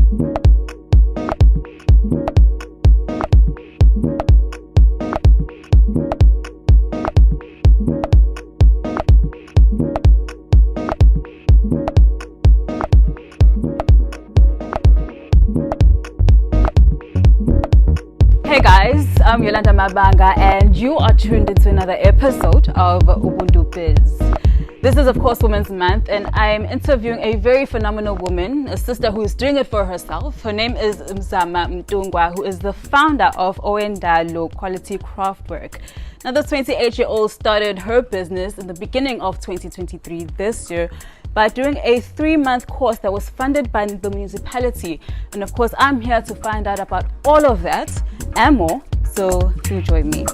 Hey guys, I'm Yolanda Mabanga and you are tuned into another episode of UBUNTU.biz. This is of course Women's Month and I'm interviewing a very phenomenal woman, a sister who is doing it for herself. Her name is Zama Mtungwa, who is the founder of Owendalo Quality CraftWork. Now this 28-year-old started her business in the beginning of 2023 this year by doing a 3-month course that was funded by the municipality. And of course, I'm here to find out about all of that and more. So do join me.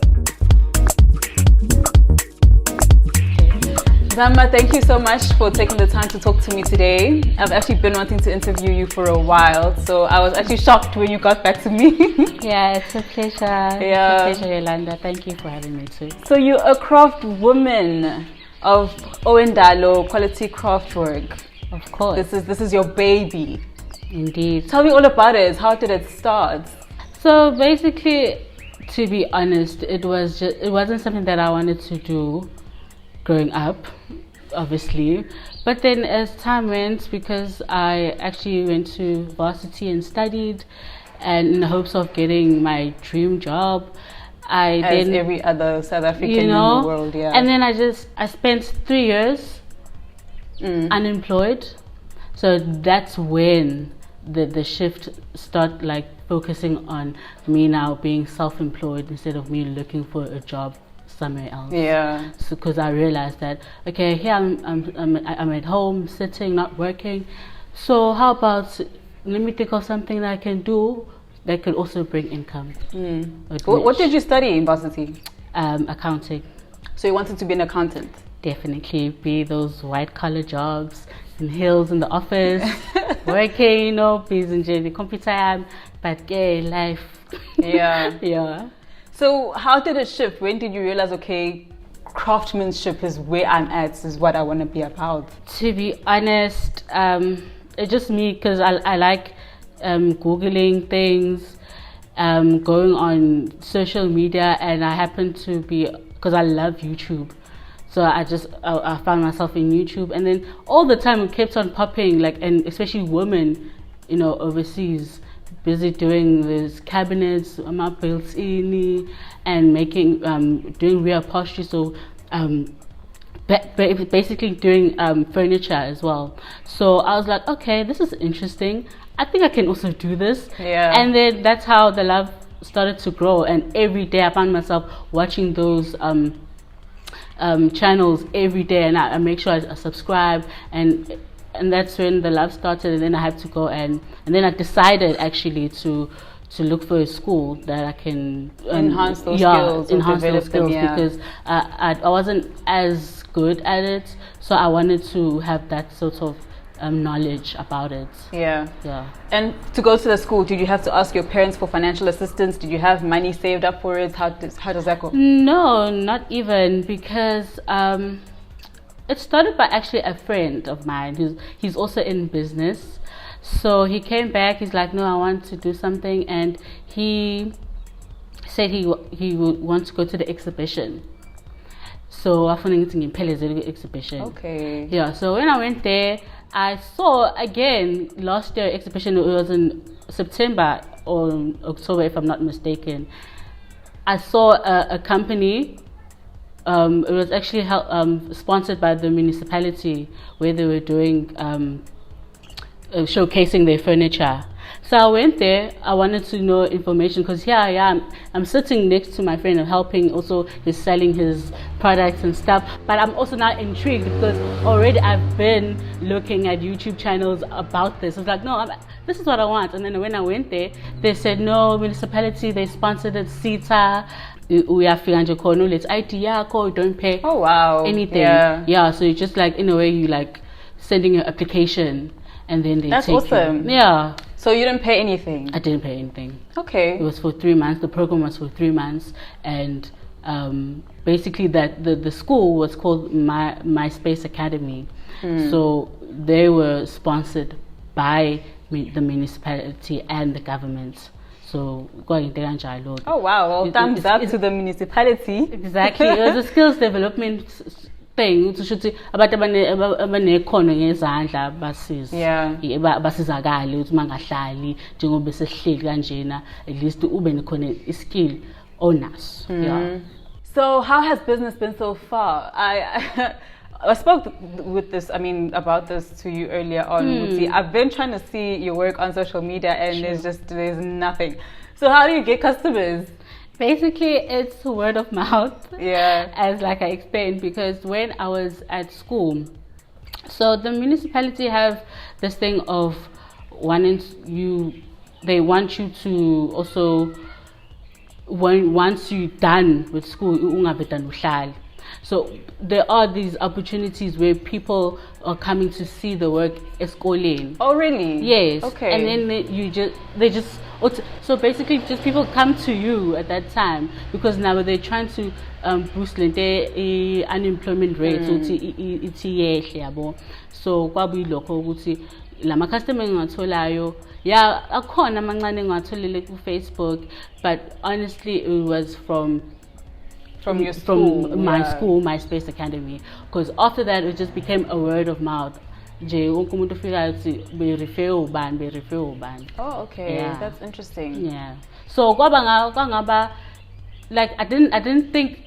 Zama, thank you so much for taking the time to talk to me today. I've actually been wanting to interview you for a while, so I was actually shocked when you got back to me. Yeah, it's a pleasure. Yeah. It's a pleasure, Yolanda. Thank you for having me too. So you're a craft woman of Owendalo Quality CraftWork. Of course. This is your baby. Indeed. Tell me all about it. How did it start? So basically, to be honest, it wasn't something that I wanted to do growing up, obviously. But then as time went, because I actually went to varsity and studied, and in the hopes of getting my dream job, As every other South African in the world, yeah. And then I spent 3 years unemployed. So that's when the shift started, like focusing on me now being self-employed instead of me looking for a job somewhere else. Yeah. So because I realized that okay, here I'm at home sitting, not working. So how about let me think of something that I can do that could also bring income. What did you study in varsity? Accounting. So you wanted to be an accountant? Definitely be those white collar jobs in hills in the office, working, busy in the computer, but gay life. Yeah. Yeah. So how did it shift? When did you realize, okay, craftsmanship is where I'm at, is what I want to be about? To be honest, it's just me because I like Googling things, going on social media, and I happen to be, because I love YouTube. So I found myself in YouTube, and then all the time it kept on popping, like, and especially women, overseas, busy doing these cabinets, built-in, and making, doing reupholstery. So basically doing furniture as well. So I was like, okay, this is interesting. I think I can also do this. Yeah. And then that's how the love started to grow. And every day I found myself watching those channels every day, and I make sure I subscribe, and that's when the love started. And then I had to go and then I decided actually to look for a school that I can enhance those skills, because I wasn't as good at it, so I wanted to have that sort of knowledge about it. Yeah. Yeah. And to go to the school, did you have to ask your parents for financial assistance? Did you have money saved up for it? How does that go? No, not even, because it started by actually a friend of mine he's also in business. So he came back, he's like, no, I want to do something, and he said he would want to go to the exhibition. So I found it in Pele's exhibition. Okay. Yeah, so when I went there, I saw again last year exhibition. It was in September or October, if I'm not mistaken. I saw a company. It was actually sponsored by the municipality, where they were doing showcasing their furniture. So I went there. I wanted to know information, because here I am. I'm sitting next to my friend and helping. Also, he's selling his products and stuff. But I'm also now intrigued, because already I've been looking at YouTube channels about this. I was like, no, this is what I want. And then when I went there, they said, no, municipality, they sponsored it, CETA. We are let's IT, don't pay. Oh wow. Anything. Yeah. So it's just like, in a way, you like sending your application, and then they That's take awesome. you. Yeah. So you didn't pay anything? I didn't pay anything. Okay. It was for 3 months. The program was for 3 months, and basically that the school was called MySpace Academy. So they were sponsored by the municipality and the government. So going there and Jalo. Oh wow! Well, thumbs up to the municipality. Exactly. It was a skills development thing. Ukuthi abantu abanekhono ngezandla basizakale ukuthi mangahlali njengoba sehleli kanjena, at least ube nekhona iskill onaso. Yeah. So how has business been so far? I spoke about this to you earlier on. I've been trying to see your work on social media and there's nothing. So how do you get customers? Basically, it's word of mouth. Yeah. As like I explained, because when I was at school, so the municipality have this thing of they want you to also, once you're done with school, so there are these opportunities where people are coming to see the work escoling. Oh really? Yes. Okay. And then so basically just people come to you at that time because now they're trying to boost the unemployment rate. So kwabuyilokho ukuthi lama customer engiwatholayo akhona amancane engiwatholile ku Facebook, but honestly it was from your school, my school, my Space Academy, because after that it just became a word of mouth. Oh, okay. Yeah. That's interesting. Yeah. So like I didn't think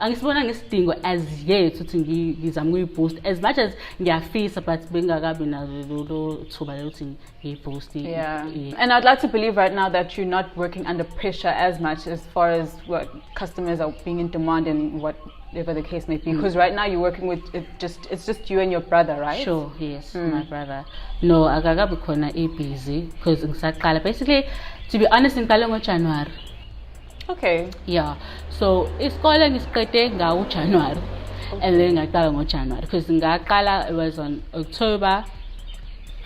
angisibona ngesidingo as yet ukuthi ngizama ukuyiboost as much as ngiyafisa, but bengakabi nazo thuba ukuthi ngiyiboost. Yeah. And I'd like to believe right now that you're not working under pressure as much as far as what customers are being in demand and whatever the case may be, because right now you're working with it's just you and your brother, right? Sure. Yes. My brother. No, akakabi khona busy because ngisaqala. Basically, to be honest, ngiqale ngoJanuary. Okay. Yeah. So isikole ngisiqede ngawo January, and then ngaqala ngoJanuary because ngaqala it was on October,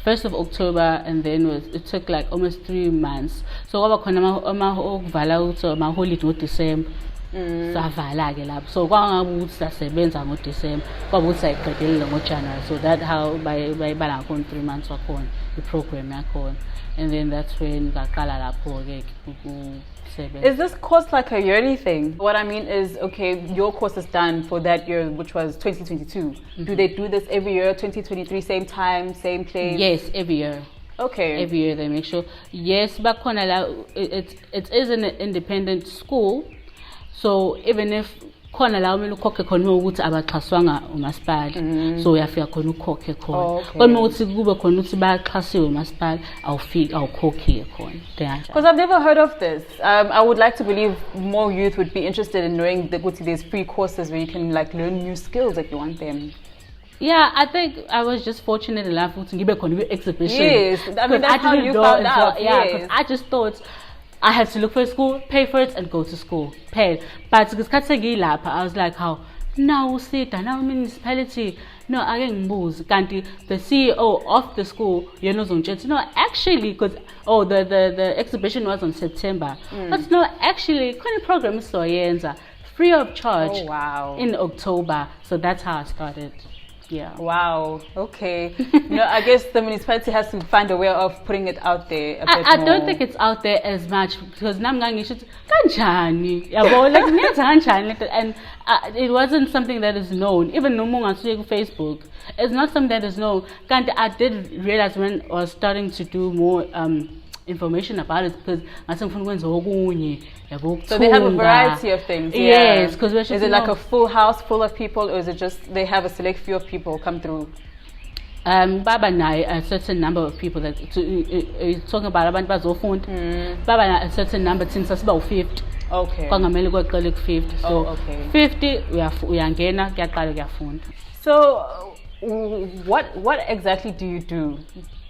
1st of October, and then it took like almost 3 months. So kwaba khona okuvala ukuthi ama holiday ngoDecember. Savala ke lapho. So kwangabe ukuthi sasebenza ngoDecember, kwaba ukuthi sayiqedile ngoJanuary. So that how bayibala khona 3 months wakhona iprogram yakhona, and then that's when ngaqala lapho ke Is this course like a yearly thing? What I mean is, okay, your course is done for that year, which was 2022. Do they do this every year, 2023, same time, same place? Yes, every year. Okay. Every year they make sure. Yes, but it is an independent school. So even if khona la umele ukhokhe khona ukuthi abaxhaswanga umasipala, so uyafika khona ukhokhe khona. Kodwa ukuthi kube khona ukuthi baxhasiwe umasipala awukhokhi khona. Because I've never heard of this. I would like to believe more youth would be interested in knowing that there's free courses where you can like learn new skills if you want them. Yeah, I think I was just fortunate enough to give a exhibition. Yes, I mean that's how you found out. Yeah, because I just thought I had to look for a school, pay for it, and go to school. Pay. But I was like, how? No, sit down. Now municipality. No, I didn't move. The CEO of the school, you know, no, actually, because the exhibition was on September. But no, actually, kind of program is so free of charge. Oh wow! In October, so that's how I started. Yeah. Wow. Okay. I guess the municipality has to find a way of putting it out there a bit more. I don't think it's out there as much because namgangi should kanjani. And it wasn't something that is known. Even no more on Facebook, it's not something that is known. I did realize when I was starting to do more information about it because so they have a variety of things. Yes, because is it like a full house full of people, or is it just they have a select few of people come through? Baba a certain number of people that talking about abantu bazofunda. Baba a certain number since about 50. Okay. Kwangamele kweqela 50. So okay. 50 uyangena kuyaqala kuyafunda. So what exactly do you do?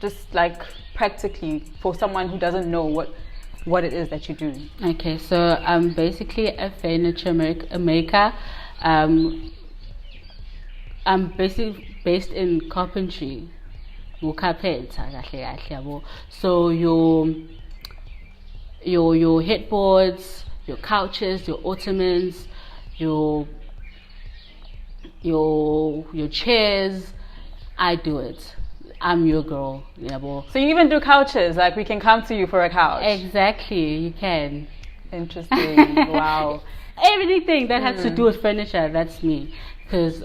Just like practically for someone who doesn't know what it is that you do. Okay, so I'm basically a furniture maker. I'm basically based in carpentry. So your headboards, your couches, your ottomans, your chairs, I do it. I'm your girl. Yabo. So you even do couches, like we can come to you for a couch. Exactly, you can. Interesting. Wow. Anything that has to do with furniture, that's me. Because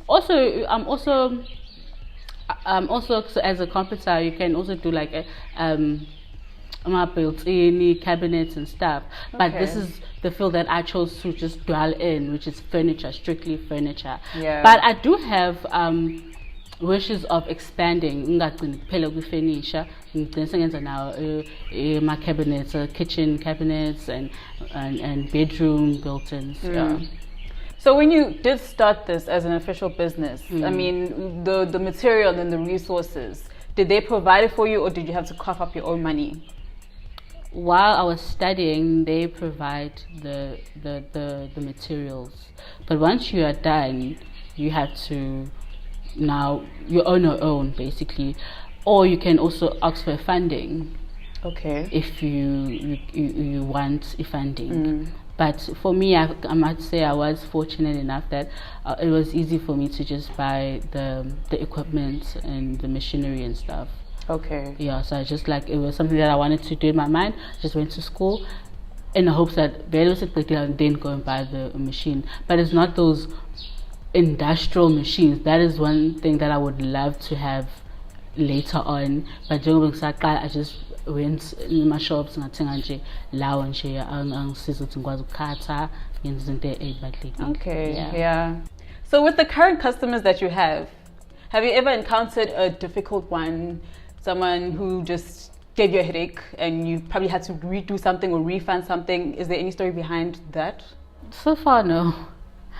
also so as a carpenter, you can also do like built-in cabinets and stuff. But this is the field that I chose to just dwell in, which is furniture, strictly furniture. Yeah. But I do have wishes of expanding. Furniture. Now my cabinets, kitchen cabinets and bedroom built-ins. Yeah. So when you did start this as an official business, I mean, the material and the resources, did they provide it for you, or did you have to cough up your own money? While I was studying, they provide the materials. But once you are done, you have to now you own your own basically, or you can also ask for funding. Okay. If you want funding. But for me, I might say I was fortunate enough that it was easy for me to just buy the equipment and the machinery and stuff. Okay. Yeah, so I just it was something that I wanted to do in my mind. Just went to school in the hopes that and then go and buy the machine. But it's not those industrial machines. That is one thing that I would love to have later on. But I just went in my shops and I Okay, yeah. So with the current customers that you have you ever encountered a difficult one? Someone who just gave you a headache and you probably had to redo something or refund something? Is there any story behind that? So far, no.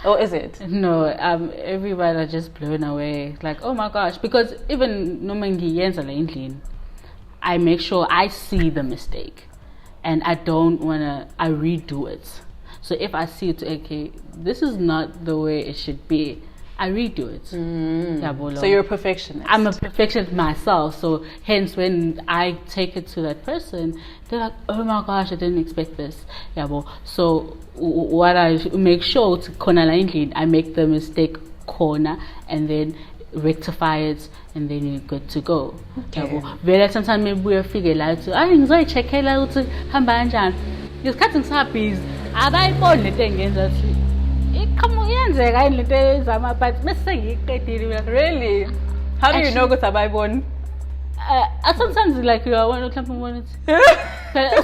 Oh, is it? No, everybody are just blown away. Like, oh my gosh. Because even I make sure I see the mistake and I don't want to, I redo it. So if I see it, okay, this is not the way it should be, I redo it. So you're a perfectionist. I'm a perfectionist myself. So hence when I take it to that person, they're like, oh my gosh, I didn't expect this. So what I make sure to I make the mistake corner and then rectify it, and then you're good to go. Very sometimes maybe we figure out to check it out to you're cutting sappies. I buy for the thing in the really? How do you know go to buy one? Sometimes like you want to clap on it.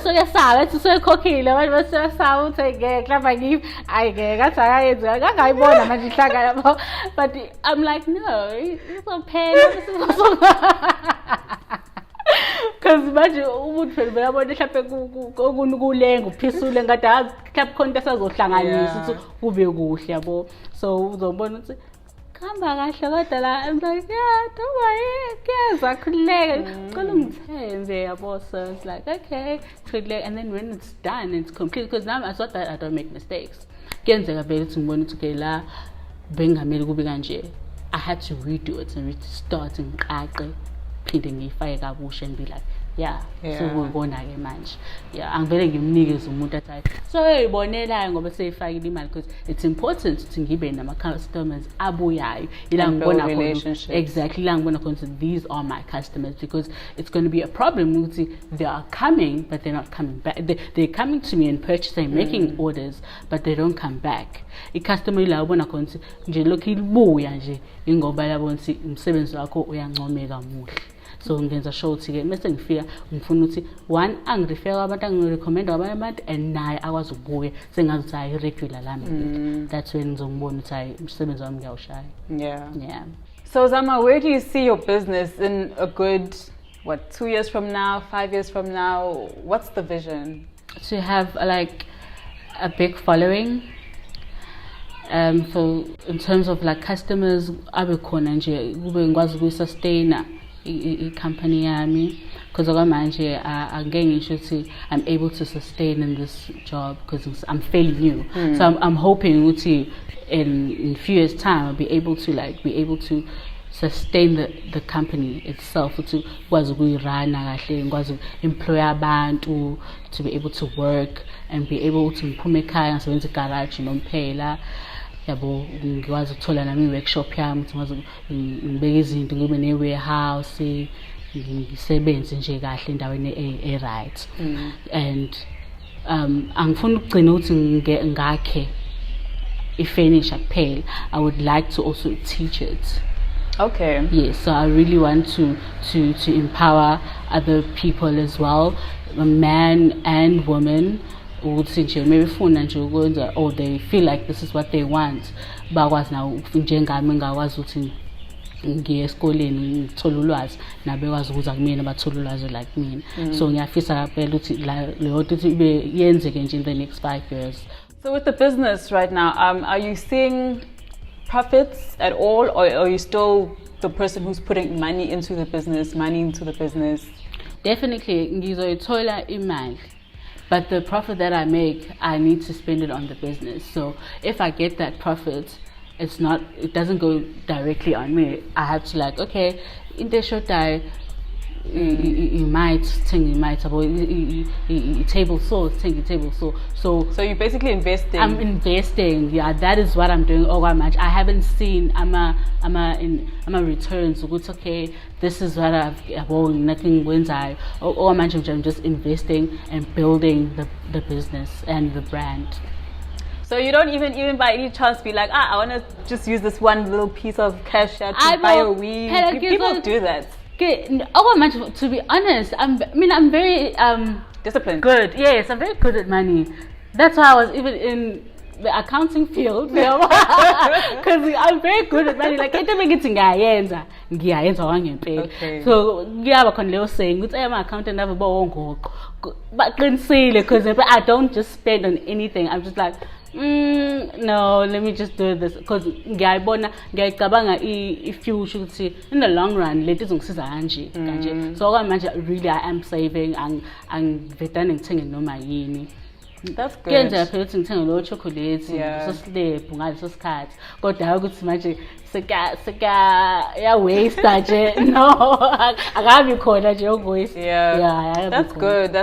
So yes, let's say cookie. Let's say sound take clap I give. I get I want but I'm like no, it's not pain. Because imagine umuntu phela bayabona mhlawumbe kulenga uphisule ngathi mhlawumbe khona into esazohlanganisa ukuthi kube kuhle yabo. So uzobona ukuthi khamba kahle kodwa la I'm like yeah don't worry kuyeza khuleka cela ungithembe yabo. So it's like okay and then when it's done it's complete, because now I thought that I don't make mistakes. Kuyenzeka vele ukuthi ngibone ukuthi okay la bengamele kube kanje. I had to redo it and restart and ngiqaqe phinde ngifake kabusha and be like so ngibona ke manje angivele ngimnikeze umuntu athi so eyibonela ngoba seyifakile imali, because it's important to ngibe nama customers abuyayo ila ngibona khona exactly la ngibona khona these are my customers, because it's going to be a problem ukuthi they are coming but they're not coming back. They're coming to me and purchasing, making orders, but they don't come back. I customer ila ubona khona nje lokhu ibuya nje ingoba yabona ukuthi umsebenzi wakho uyancomeka muhle. So ngenza sure ukuthi ke mase ngifika ngifuna ukuthi one angirefer abantu angirecommend abanye abantu and naye akwazi ukubuya sengazi ukuthi hayi regular lami. That's when ngizongibona ukuthi hayi umsebenzi wami ngiyawushaya. Yeah. So Zama, where do you see your business in a good 2 years from now, 5 years from now? What's the vision? To have like a big following. So in terms of like customers, abekhona nje kube ngikwazi ukusustain company yami, because okwamanje angeke ngisho ukuthi I'm able to sustain in this job because I'm fairly new. So I'm hoping ukuthi in a few years time I'll be able to sustain the company itself, to ngikwazi ukuyirana kahle, ngikwazi employ abantu, to be able to work and be able to ngiphume ekhaya ngisebenza garage nomphela. yabo ngikwazi ukuthola nami i-workshop yami ngikwazi ngibeke izinto ngibe ne-warehouse ngisebenze nje kahle endaweni e-right and angifuni ukugcina ukuthi ngakhe i-furniture kuphela. I would like to also teach it. Okay. Yes, so I really want to empower other people as well, men and women. Maybe or they feel like this is what they want. Bakwazi now njengami ngakwazi ukuthi ngiye esikoleni ngithola ulwazi nabekwazi ukuza kumina bathola ulwazi like mina. So ngiyafisa phela ukuthi leyo nto ibe yenzeke nje in the next 5 years. So with the business right now, are you seeing profits at all, or are you still the person who's putting money into the business? Definitely ngizoyithola imali, but the profit that I make, I need to spend it on the business. So if I get that profit, it doesn't go directly on me. I have to like, okay, in the short time you might table saw. So you're basically investing. I'm investing. Yeah, that is what I'm doing. Oh, much I haven't seen. I'm a returns. So it's okay. This is what I've nothing wins. I'm just investing and building the business and the brand. So you don't even by any chance be like, I want to just use this one little piece of cash to buy a weed. People do that. To be honest, I'm very disciplined. Good. Yes, I'm very good at money. That's why I was even in the accounting field. Because I'm very good at money. Like everything ngayenza wangempela. Okay. So ngiyaba khona leyo saying ukuthi I'm an accountant never bongoqo. But because I don't just spend on anything. I'm just like no, let me just do this because ngiyacabanga i-future ukuthi in the long run leti zongisiza kanje. So really I am saving angvedane ngithenge noma yini. That's good. Kenza phela ukuthi ngithenge lo chocolate so slip ngaleso sikhathi kodwa ukuthi manje seka waste nje no akabi khona nje ukuwaste. Yeah, that's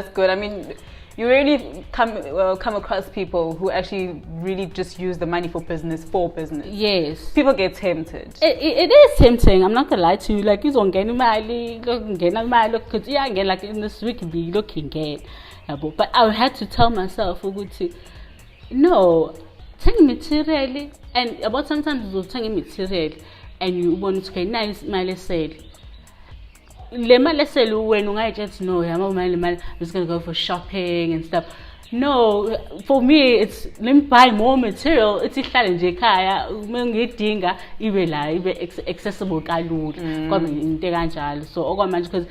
good. I mean, you really come across people who actually really just use the money for business. Yes. People get tempted. It is tempting. I'm not gonna lie to you. Like you don't get money, because again, like in this week be looking at. But I had to tell myself, no, take material, and about sometimes you take material, and you want to get nice money sale. Let's say when I just know I'm just gonna go for shopping and stuff. No, for me it's let me buy more material. It's a challenge. Kaya mengidinga ibe accessible kalula. So because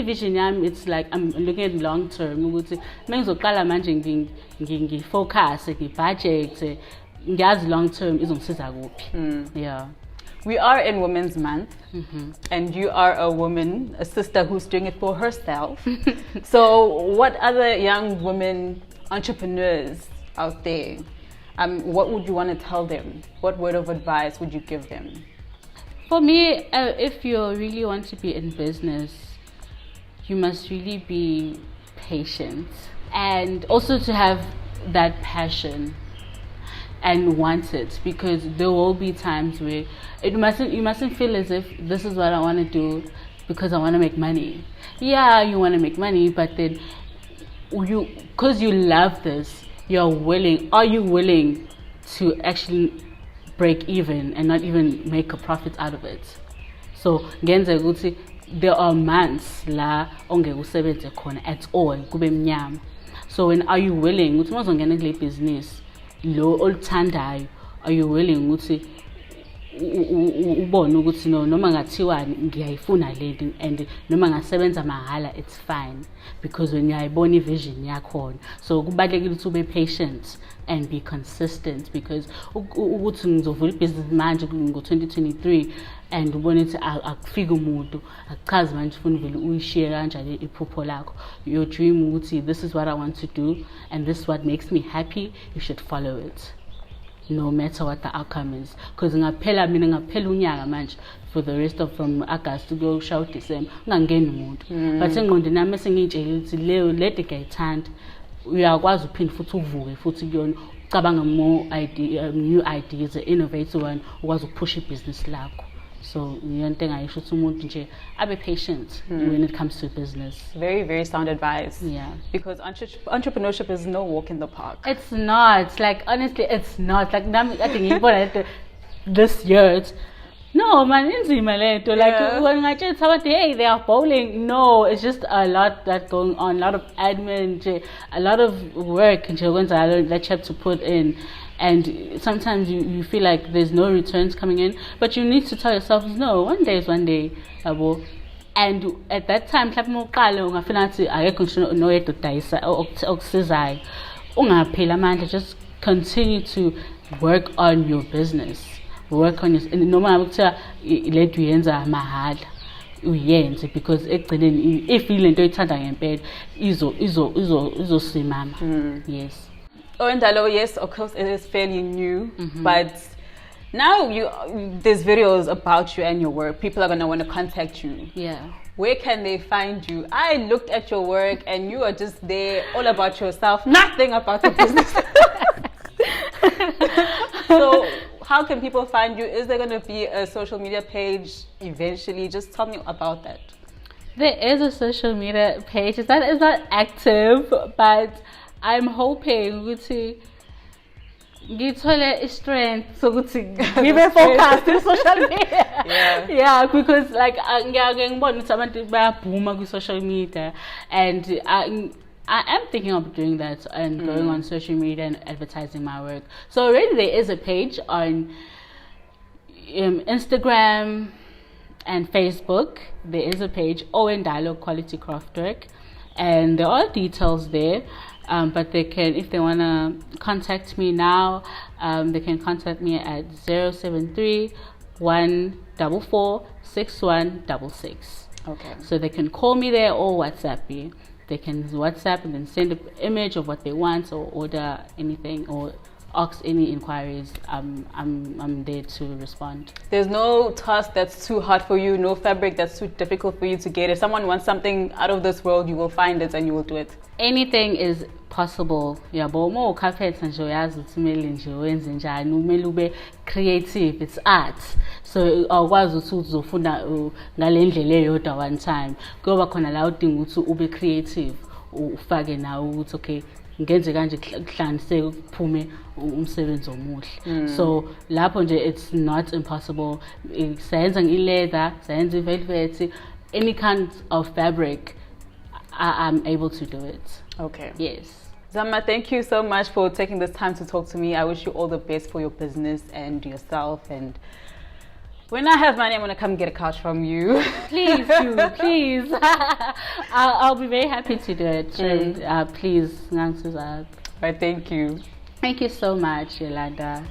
vision yami it's like I'm looking at long term. Ukuthi mengizoqala manje ngifocus ngibudget ngiyazi long term izongisiza kuphi. Yeah. We are in Women's Month, and you are a woman, a sister who's doing it for herself. So what other young women entrepreneurs out there, what would you want to tell them? What word of advice would you give them? For me, if you really want to be in business, you must really be patient and also to have that passion and want it, because there will be times where you mustn't feel as if this is what I want to do because I want to make money. Yeah, you want to make money, but then because you love this, are you willing to actually break even and not even make a profit out of it? So there are months la ongeke usebenze khona at all kube mnyama. So when are you willing ukuthi mazongena kule business lo oluthandayo, are you willing ukuthi ubone ukuthi noma ngathiwa ngiyayifuna lento and noma ngasebenza mahala, it's fine, because when uyayibona ivision yakho. So kubalekile ukuthi ube patient and be consistent, because ukuthi ngizovula business manje ngo-2023 and ubone ukuthi akufika umuntu akuchazi manje ufuna vele uyishare kanjani iphupho lakho, your dream ukuthi this is what I want to do and this is what makes me happy, you should follow it no matter what the outcome is. Because ngaphela unyaka manje for the rest of from August to go shout December ngangeni umuntu, but engqondweni nami sengitshela ukuthi le decade uyakwazi uphinde futhi uvuke futhi kuyona cabanga more new ideas, innovate one was push a business lakho. So one thing I should be patient when it comes to business. Very, very sound advice. Yeah. Because entrepreneurship is no walk in the park. It's not. Like honestly, it's not. Like I think this year it's no man like when I just thought hey they are bowling. No, it's just a lot that going on, a lot of admin, a lot of work and that you have to put in. And sometimes you feel like there's no returns coming in, but you need to tell yourself, no, one day is one day. And at that time, just continue to work on your business. Work on your no matter let you enter mahal. Because if you learn to stand in bed, izo simama. Yes. Owendalo, yes, of course, it is fairly new, but now there's videos about you and your work. People are gonna want to contact you. Yeah. Where can they find you? I looked at your work, and you are just there, all about yourself, nothing about the business. So, how can people find you? Is there gonna be a social media page eventually? Just tell me about that. There is a social media page. It's not active, but I'm hoping to get a strength so to give a focus to social media. Yeah, because like I'm boom on social media, and I am thinking of doing that and going on social media and advertising my work. So already there is a page on Instagram and Facebook. There is a page, Owendalo Quality CraftWork, and there are details there. But they can, if they want to contact me now, they can contact me at 073 144 6166. Okay. So they can call me there or WhatsApp me. They can WhatsApp and then send an image of what they want or order anything or ask any inquiries. I'm there to respond. There's no task that's too hard for you, no fabric that's too difficult for you to get. If someone wants something out of this world, you will find it and you will do it. Anything is possible. More carpets and creative. It's art. So I was to one time. Go back on allowed thing to be creative. Okay. So it's not impossible. Leather, velvet, any kind of fabric, I'm able to do it. Okay. Yes. Zama, thank you so much for taking this time to talk to me. I wish you all the best for your business and yourself. And when I have money, I'm gonna come get a couch from you. Please. I'll be very happy to do it. Please, right, thank you. Thank you so much, Yolanda.